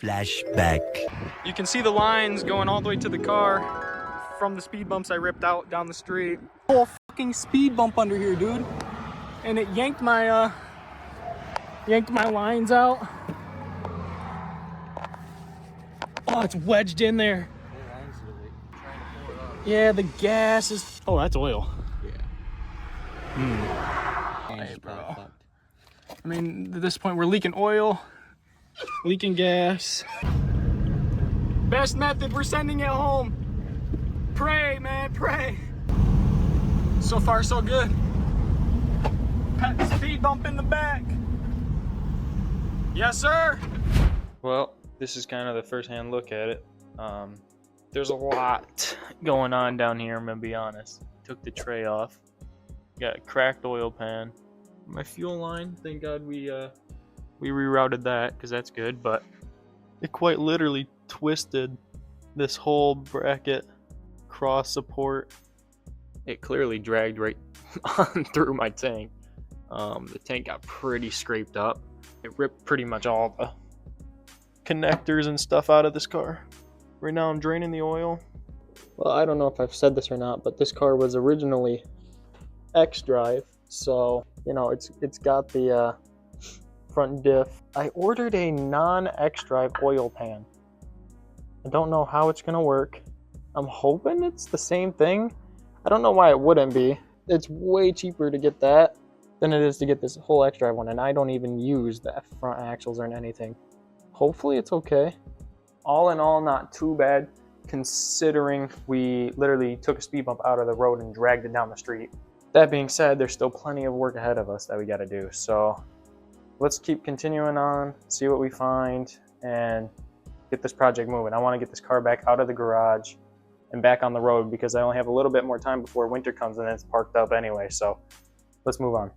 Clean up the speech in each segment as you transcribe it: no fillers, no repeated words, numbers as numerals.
Flashback. You can see the lines going all the way to the car from the speed bumps I ripped out down the street. Whole fucking speed bump under here, dude. And it yanked my lines out. Oh, it's wedged in there. Yeah, the gas is. Oh, that's oil. Yeah. Hey, bro. I mean, at this point, we're leaking oil, leaking gas. Best method, we're sending it home. Pray, man, pray. So far, so good. Pat the speed bump in the back. Yes, sir. Well, this is kind of the first-hand look at it. There's a lot going on down here, I'm gonna be honest. Took the tray off. Got a cracked oil pan. My fuel line, thank God we rerouted that, because that's good, but it quite literally twisted this whole bracket cross support. It clearly dragged right on through my tank. The tank got pretty scraped up. It ripped pretty much all the connectors and stuff out of this car. Right now I'm draining the oil. Well, I don't know if I've said this or not, but this car was originally X-Drive, so you know it's got the front diff. I ordered a non-X-Drive oil pan. I don't know how it's gonna work. I'm hoping it's the same thing. I don't know why it wouldn't be. It's way cheaper to get that than it is to get this whole X-Drive one, and I don't even use the front axles or anything. Hopefully it's okay. All in all, not too bad, considering we literally took a speed bump out of the road and dragged it down the street. That being said, there's still plenty of work ahead of us that we gotta do. So let's keep continuing on, see what we find, and get this project moving. I wanna get this car back out of the garage and back on the road because I only have a little bit more time before winter comes and it's parked up anyway. So let's move on.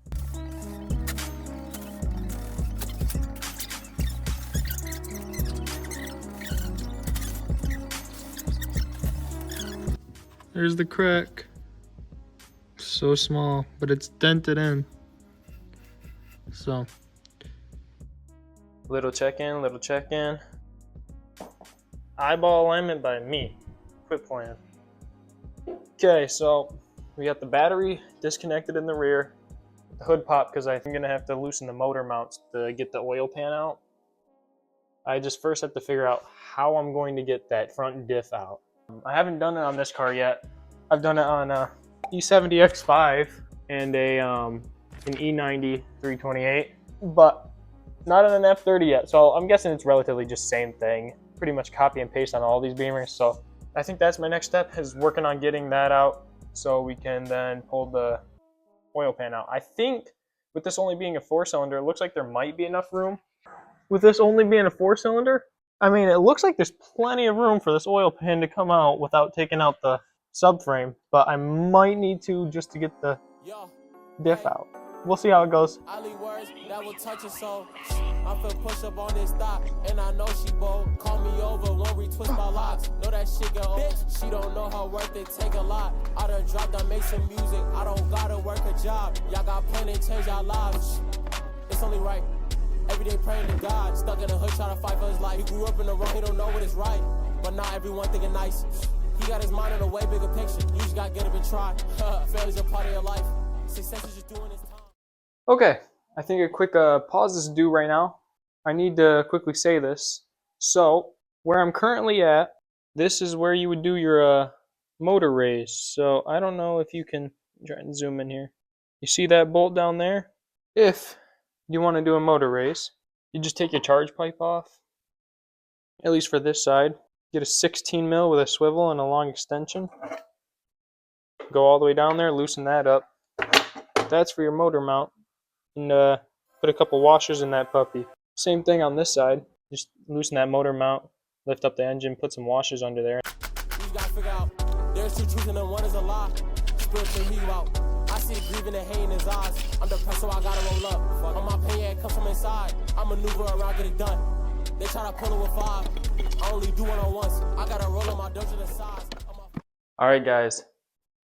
There's the crack. So small, but it's dented in. So, little check-in, little check-in. Eyeball alignment by me. Quit playing. Okay, so we got the battery disconnected in the rear. The hood popped because I'm gonna have to loosen the motor mounts to get the oil pan out. I just first have to figure out how I'm going to get that front diff out. I haven't done it on this car yet. I've done it on a E70 X5 and an E90 328, but not on an F30 yet. So I'm guessing it's relatively just same thing. Pretty much copy and paste on all these Beamers. So I think that's my next step, is working on getting that out so we can then pull the oil pan out. I think with this only being a 4-cylinder, it looks like there might be enough room. With this only being a 4-cylinder, I mean, it looks like there's plenty of room for this oil pan to come out without taking out the subframe, but I might need to just to get the diff out. We'll see how it goes. That will touch her soul. I feel push up on this thought, and I know she bold. Call me over, won't retwist my locks. Know that shit get old. She don't know her worth, it take a lot. I done dropped, I make some music. I don't gotta work a job. Y'all got plenty to change our lives. It's only right. Every day praying to God. Stuck in the hood trying to fight for his life. He grew up in the wrong, he don't know what is right. But not everyone thinking nice. He got his mind in a way bigger picture. You just gotta get up and try. Failure's a part of your life. Success is just doing his time. Okay, I think a quick pause is due right now. I need to quickly say this. So, where I'm currently at, this is where you would do your motor raise. So, I don't know if you can try and zoom in here. You see that bolt down there? If you want to do a motor raise, you just take your charge pipe off, at least for this side. Get a 16 mil with a swivel and a long extension. Go all the way down there, loosen that up. That's for your motor mount. And put a couple washers in that puppy. Same thing on this side. Just loosen that motor mount, lift up the engine, put some washers under there. You gotta figure out, there's two truths and then one is a lie. Spiritual heat out. I see grieving and hate in his eyes. I'm depressed, so I gotta roll up. On my pain, it comes from inside. I maneuver around, get it done. They try to pull it with 5. I only do one on once. I gotta roll on my dough to the size. Alright guys,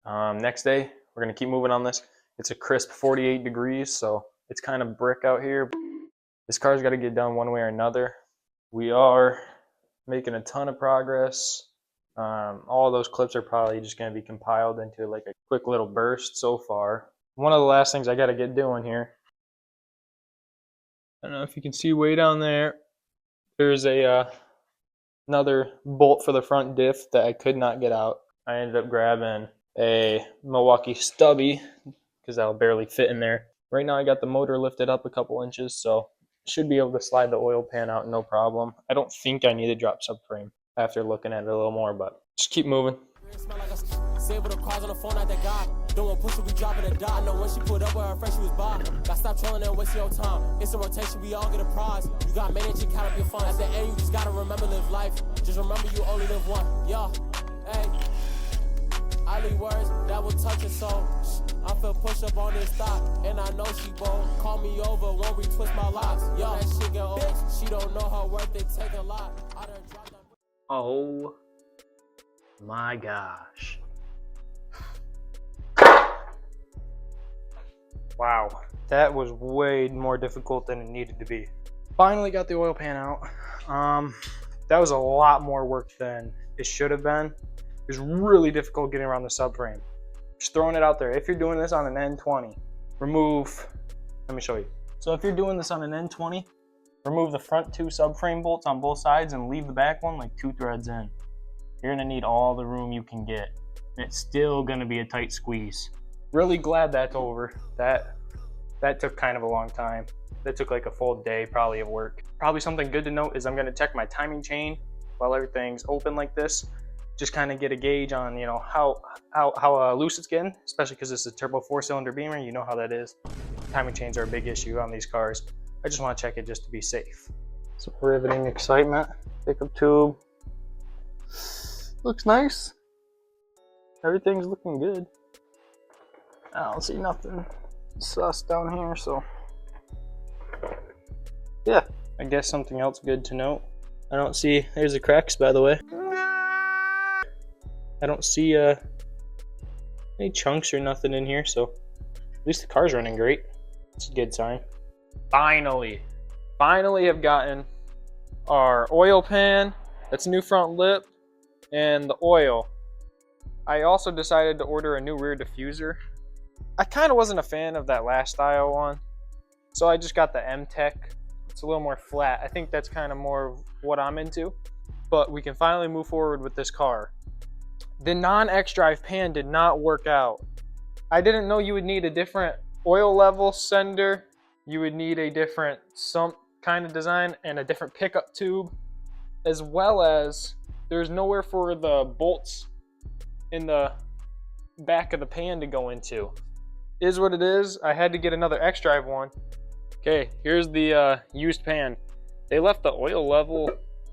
next day, we're gonna keep moving on this. It's a crisp 48 degrees, so it's kind of brick out here. This car's gotta get done one way or another. We are making a ton of progress. All those clips are probably just going to be compiled into like a quick little burst so far. One of the last things I got to get doing here. I don't know if you can see way down there. There's a another bolt for the front diff that I could not get out. I ended up grabbing a Milwaukee stubby because that'll barely fit in there. Right now I got the motor lifted up a couple inches, so should be able to slide the oil pan out no problem. I don't think I need a drop subframe after looking at it a little more, but just keep moving. Save the cars on the phone at that guy. Don't want push it, we dropping a dot. Know when she put up with her friend, she was by. Got stop trolling and wasting your time. It's a rotation, we all get a prize. You got manage and count up your funds. At the end, you just gotta remember live life. Just remember you only live one. Yeah, hey. I leave words that will touch your soul. I feel push up on this thought, and I know she bold. Call me over, won't retwist my locks. Yo, that shit get old. She don't know her worth, it take a lot. I done dropped that. Oh my gosh. Wow, that was way more difficult than it needed to be. Finally got the oil pan out. That was a lot more work than it should have been. It was really difficult getting around the subframe. Just throwing it out there. If you're doing this on an N20, let me show you. So if you're doing this on an N20, remove the front 2 subframe bolts on both sides and leave the back one like 2 threads in. You're gonna need all the room you can get. It's still gonna be a tight squeeze. Really glad that's over. That took kind of a long time. That took like a full day probably of work. Probably something good to note is I'm gonna check my timing chain while everything's open like this. Just kind of get a gauge on, you know, how loose it's getting, especially because it's a turbo 4-cylinder Beamer. You know how that is. Timing chains are a big issue on these cars. I just want to check it just to be safe. Some riveting excitement. Pickup tube. Looks nice. Everything's looking good. I don't see nothing sus down here, so yeah. I guess something else good to note. I don't see, there's the cracks by the way. I don't see any chunks or nothing in here, so at least the car's running great. It's a good sign. Finally have gotten our oil pan, that's a new front lip, and the oil. I also decided to order a new rear diffuser. I kind of wasn't a fan of that last style one, so I just got the M-Tech. It's a little more flat. I think that's kind of more of what I'm into, but we can finally move forward with this car. The non-X-Drive pan did not work out. I didn't know you would need a different oil level sender. You would need a different sump kind of design and a different pickup tube, as well as there's nowhere for the bolts in the back of the pan to go into. Is what it is. I had to get another X-Drive one. Okay, here's the used pan. They left the oil level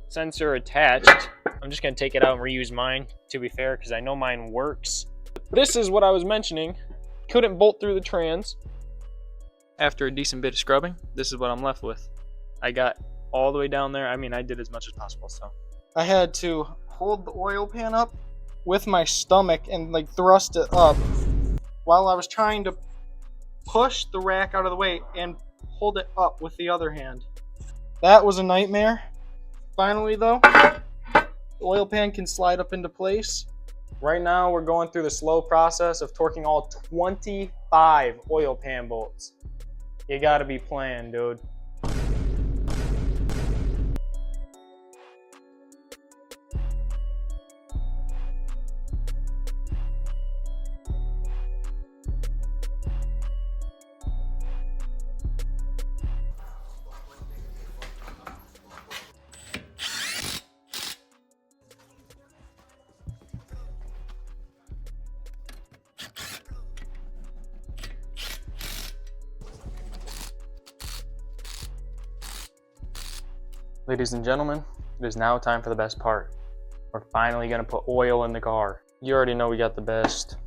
sensor attached. I'm just gonna take it out and reuse mine, to be fair, because I know mine works. This is what I was mentioning. Couldn't bolt through the trans. After a decent bit of scrubbing, this is what I'm left with. I got all the way down there. I mean, I did as much as possible, so. I had to hold the oil pan up with my stomach and like thrust it up while I was trying to push the rack out of the way and hold it up with the other hand. That was a nightmare. Finally though, the oil pan can slide up into place. Right now we're going through the slow process of torquing all 25 oil pan bolts. You gotta be planned, dude. Ladies and gentlemen, it is now time for the best part. We're finally gonna put oil in the car. You already know we got the best.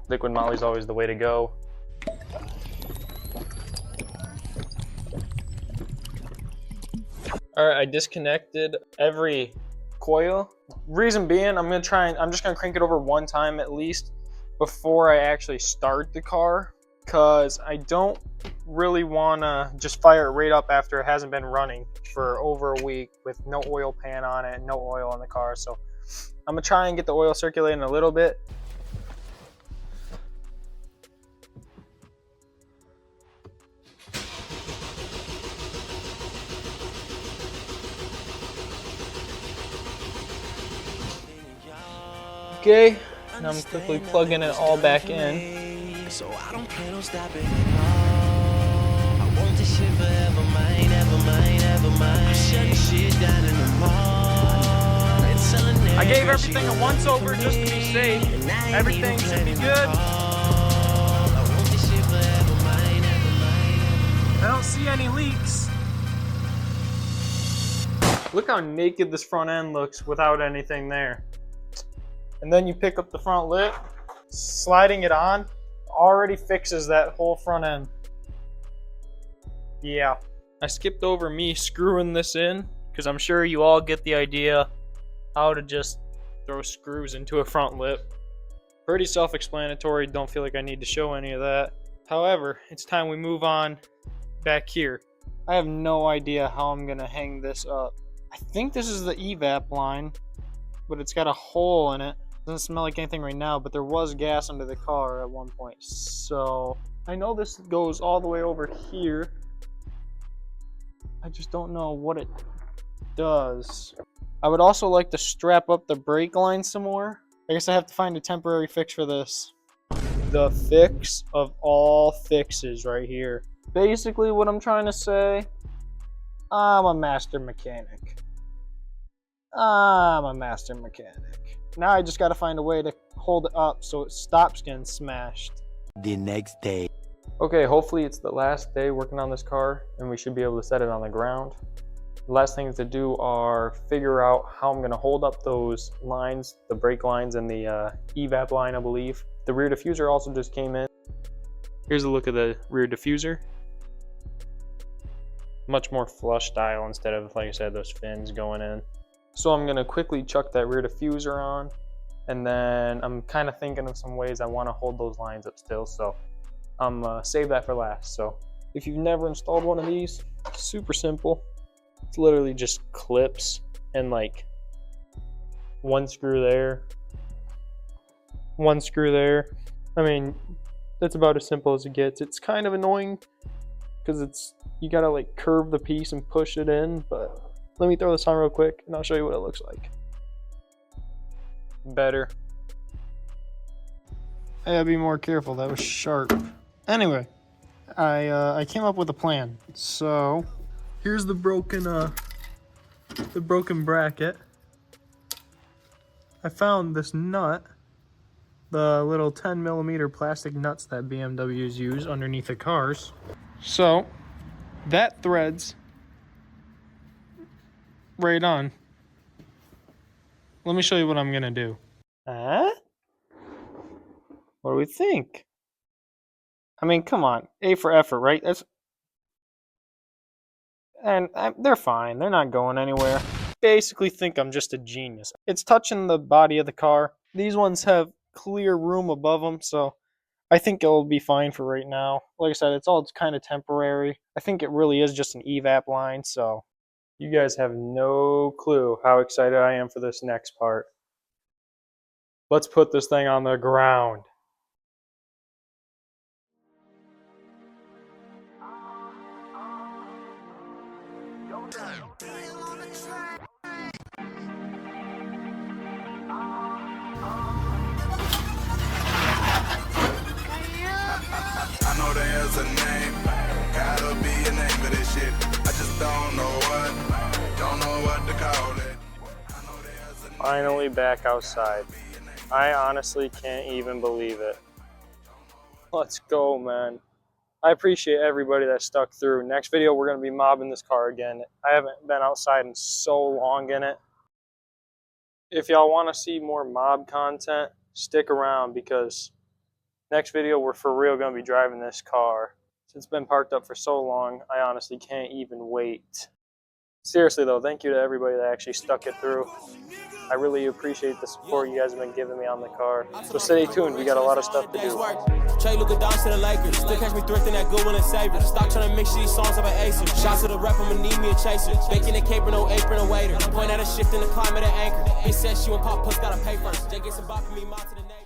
Liquid moly's always the way to go. All right, I disconnected every coil. Reason being, I'm just gonna crank it over one time at least before I actually start the car, because I don't really want to just fire it right up after it hasn't been running for over a week with no oil pan on it, no oil in the car. So I'm going to try and get the oil circulating a little bit. Okay, now I'm quickly plugging it all back in. So I don't plan on stopping at all. I want this shit forever mine, ever mine, ever mine. I'm shutting shit down in the mall. I gave everything a once over just to be safe. Everything should be good. I don't see any leaks. Look how naked this front end looks without anything there. And then you pick up the front lip, sliding it on already fixes that whole front end. Yeah. I skipped over me screwing this in because I'm sure you all get the idea how to just throw screws into a front lip. Pretty self-explanatory, don't feel like I need to show any of that. However, it's time we move on back here. I have no idea how I'm gonna hang this up. I think this is the evap line, but it's got a hole in it. Doesn't smell like anything right now, but there was gas under the car at one point. So I know this goes all the way over here. I just don't know what it does. I would also like to strap up the brake line some more. I guess I have to find a temporary fix for this. The fix of all fixes right here. Basically what I'm trying to say, I'm a master mechanic. I'm a master mechanic. Now I just got to find a way to hold it up so it stops getting smashed. The next day. Okay, hopefully it's the last day working on this car and we should be able to set it on the ground. The last things to do are figure out how I'm going to hold up those lines, the brake lines and the evap line, I believe. The rear diffuser also just came in. Here's a look at the rear diffuser. Much more flush style instead of, like I said, those fins going in. So I'm gonna quickly chuck that rear diffuser on, and then I'm kind of thinking of some ways I want to hold those lines up still, so I'm save that for last. So if you've never installed one of these, super simple. It's literally just clips and like one screw there, one screw there. I mean, that's about as simple as it gets. It's kind of annoying because you gotta like curve the piece and push it in, but let me throw this on real quick and I'll show you what it looks like. Better. I gotta be more careful, that was sharp. Anyway, I came up with a plan. So here's the broken bracket. I found this nut, the little 10mm plastic nuts that BMWs use underneath the cars. So that threads right on. Let me show you what I'm gonna do. What do we think? I mean, come on, A for effort, right? They're fine. They're not going anywhere. Basically, think I'm just a genius. It's touching the body of the car. These ones have clear room above them, so I think it'll be fine for right now. Like I said, it's all kind of temporary. I think it really is just an evap line, so you guys have no clue how excited I am for this next part. Let's put this thing on the ground. I know there's a name, gotta be a name for this shit. I just don't know what to call it. Finally back outside. I honestly can't even believe it. Let's go, man. I appreciate everybody that stuck through. Next video, we're going to be mobbing this car again. I haven't been outside in so long in it. If y'all want to see more mob content, stick around because next video, we're for real going to be driving this car. It's been parked up for so long, I honestly can't even wait. Seriously though, thank you to everybody that actually stuck it through. I really appreciate the support you guys have been giving me on the car. So stay tuned, we got a lot of stuff to do. Trey looking down to the Lakers. Still catch me thrifting that Goodwill and Savior. Stop trying to mix these songs of an acer. Shots to the rep, I'ma need me a chaser. Baking a caper, no apron, a waiter. Point at a shift in the climate of anchor. Bitch said she won't pop, plus gotta pay first. Jay gets some bop for me, mouth to the neck.